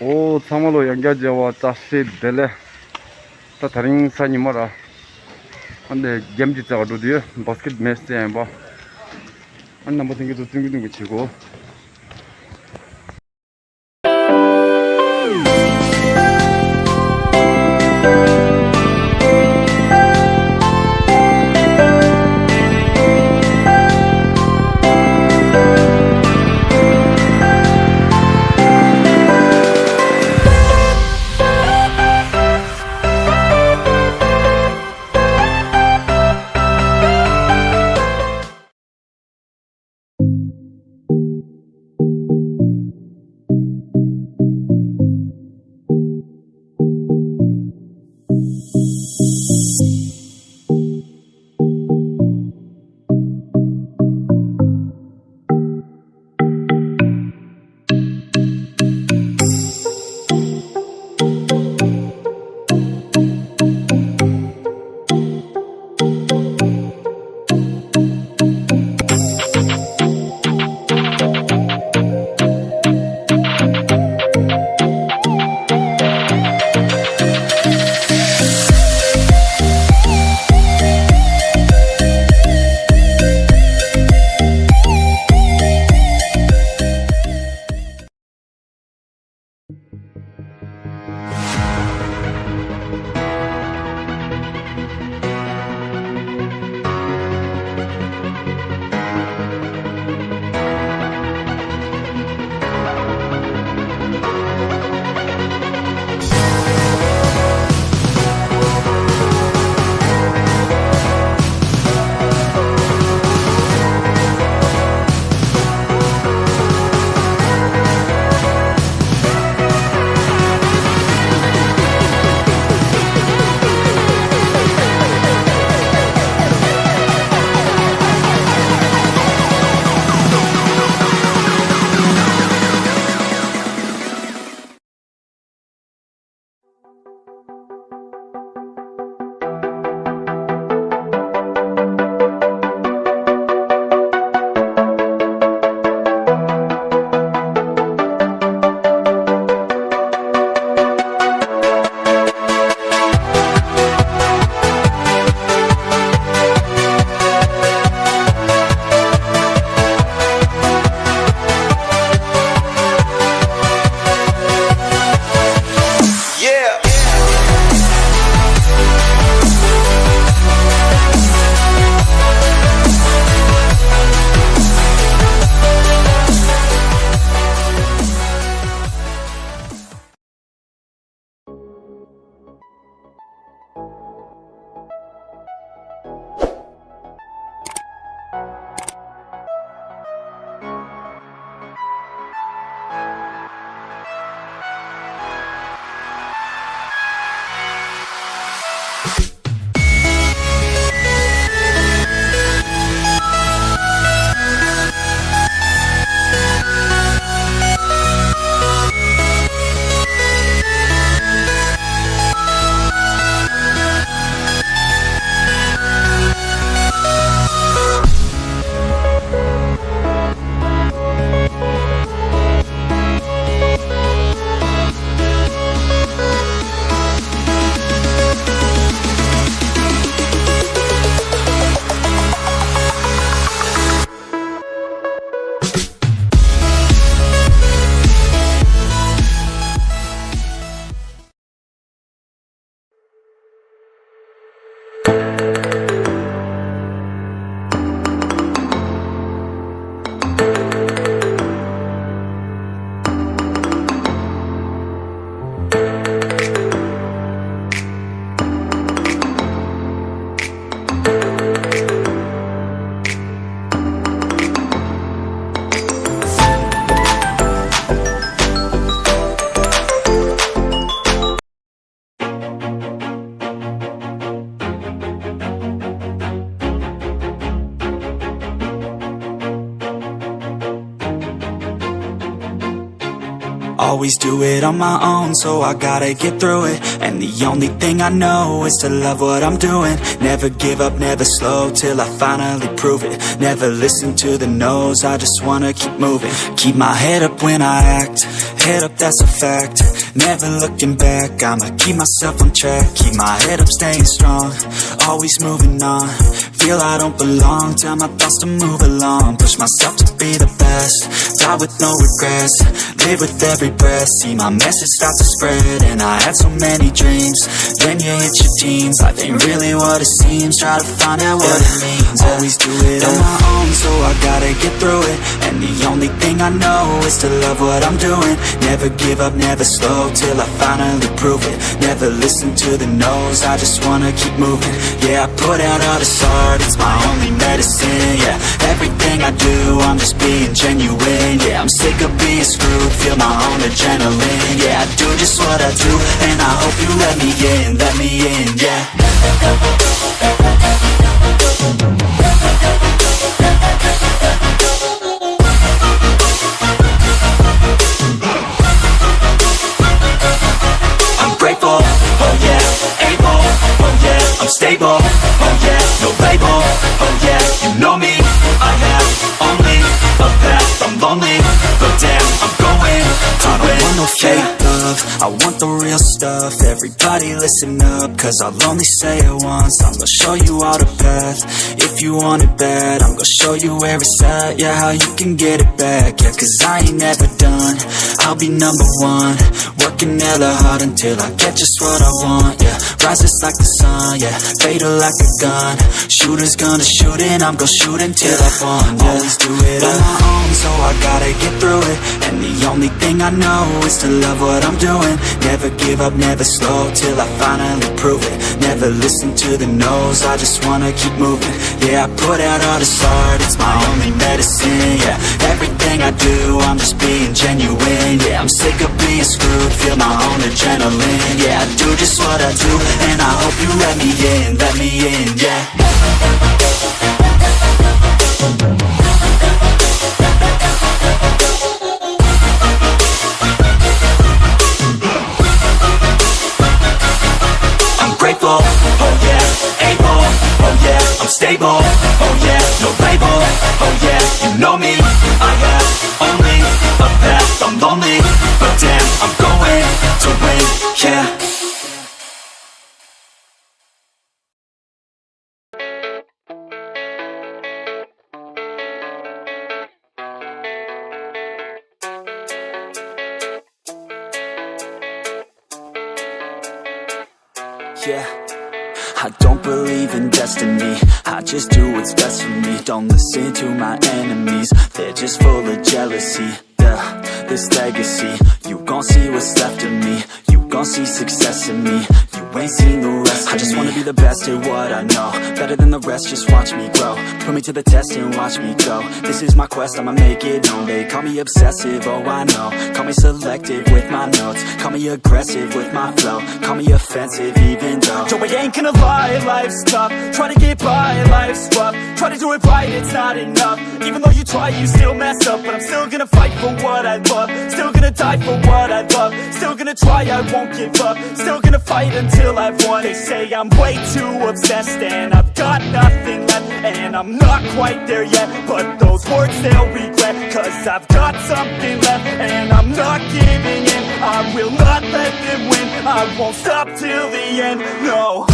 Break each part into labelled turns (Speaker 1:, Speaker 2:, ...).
Speaker 1: O samalo yangya jawa tashi dele ta taring sani mara ande gemji tsaga do diye basket match te ba an number thing to tung chigo
Speaker 2: always do it on my own, so I gotta get through it. And the only thing I know is to love what I'm doing. Never give up, never slow, till I finally prove it. Never listen to the no's, I just wanna keep moving. Keep my head up when I act, head up, that's a fact. Never looking back, I'ma keep myself on track. Keep my head up, staying strong, always moving on. Feel I don't belong, tell my thoughts to move along. Push myself to be the best, die with no regrets. Live with every breath, see my message start to spread. And I had so many dreams, then you hit your teens. Life ain't really what it seems, try to find out what it means. Always do it on my own, so I gotta get through it. And the only thing I know is to love what I'm doing. Never give up, never slow, till I finally prove it. Never listen to the no's, I just wanna keep moving. Yeah, I put out all this art, it's my only medicine. Yeah, everything I do, I'm just being genuine. Yeah, I'm sick of being screwed, feel my own adrenaline. Yeah, I do just what I do, and I hope you let me in, yeah. I'm grateful, oh yeah, able, oh yeah, I'm stable, oh yeah, no label, oh yeah, you know me, I have only a path, I'm lonely, but damn, I'm going to win. I don't want no fake love, I want the real stuff. Everybody listen up, cause I'll only say it once. I'm gonna show you all the path, if you want it bad. I'm gonna show you where it's at, yeah, how you can get it back. Yeah, cause I ain't never done, I'll be number one. Working hella hard until I get just what I want, yeah. Rises like the sun, yeah, fatal like a gun. Shooter's gonna shoot and I'm gonna shoot until I won, yeah. Always do it on my own, so I gotta get through it. And the only thing I know is to love what I'm doing. Never give up, never slow, till I finally prove it. Never listen to the no's, I just wanna keep moving. Yeah, I put out all this art, it's my only medicine. Yeah, everything I do, I'm just being genuine. Yeah, I'm sick of being screwed, feel my own adrenaline. Yeah, I do just what I do, and I hope you let me in, yeah. I'm grateful, oh yeah, able, oh yeah, I'm stable, oh yeah, no label, oh yeah, you know me, I have only a path, I'm lonely, but damn, I'm going to win, yeah. Yeah, I don't believe in destiny, I just do what's best for me. Don't listen to my enemies, they're just full of jealousy. Yeah, this legacy, you gon' see what's left of me. You gon' see success in me, you ain't seen the rest of me. I just wanna be the best at what I know, better than the rest, just watch me grow. Put me to the test and watch me go. This is my quest, I'ma make it known. They call me obsessive, oh I know. Call me selective with my notes, call me aggressive with my flow. Call me offensive even though Joe, I ain't gonna lie, life's tough. Try to get by, life's rough. Try to do it right, it's not enough. Even though you try, you still mess up. But I'm still gonna fight for what I love, still gonna die for what I love. Still gonna try, I won't give up. Still gonna fight until I've won. They say I'm way too obsessed and I've got nothing left, and I'm not quite there yet, but those words they'll regret. Cause I've got something left and I'm not giving in. I will not let them win, I won't stop till the end, no.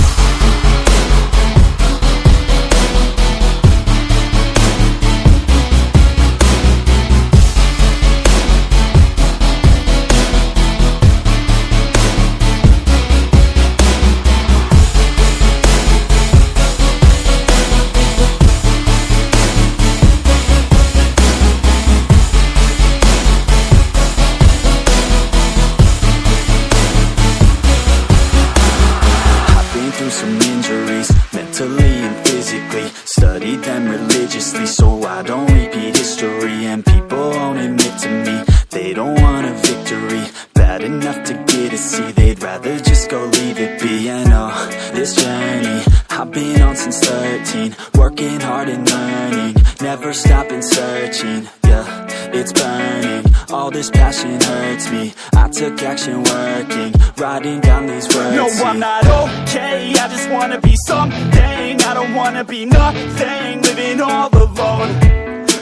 Speaker 2: Some injuries, mentally and physically. Studied them religiously so I don't repeat history. And people won't admit to me they don't want a victory. Bad enough to get a C, they'd rather just go leave it be. And oh, this journey I've been on since 13. Working hard and learning, never stopping searching. Yeah, it's burning, all this passion hurts me. I took action working, writing down these words. No, I'm not okay, I just wanna be something. I don't wanna be nothing, living all alone.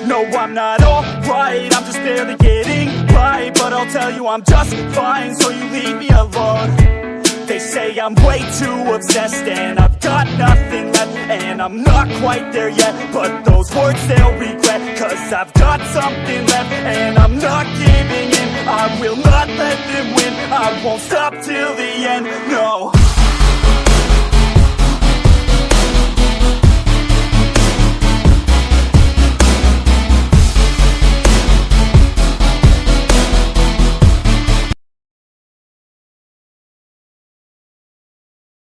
Speaker 2: No, I'm not alright, I'm just barely getting by. But I'll tell you I'm just fine, so you leave me alone. They say I'm way too obsessed and I've got nothing left, and I'm not quite there yet, but those words they'll regret. Cause I've got something left and I'm not giving in. I will not let them win, I won't stop till the end, no.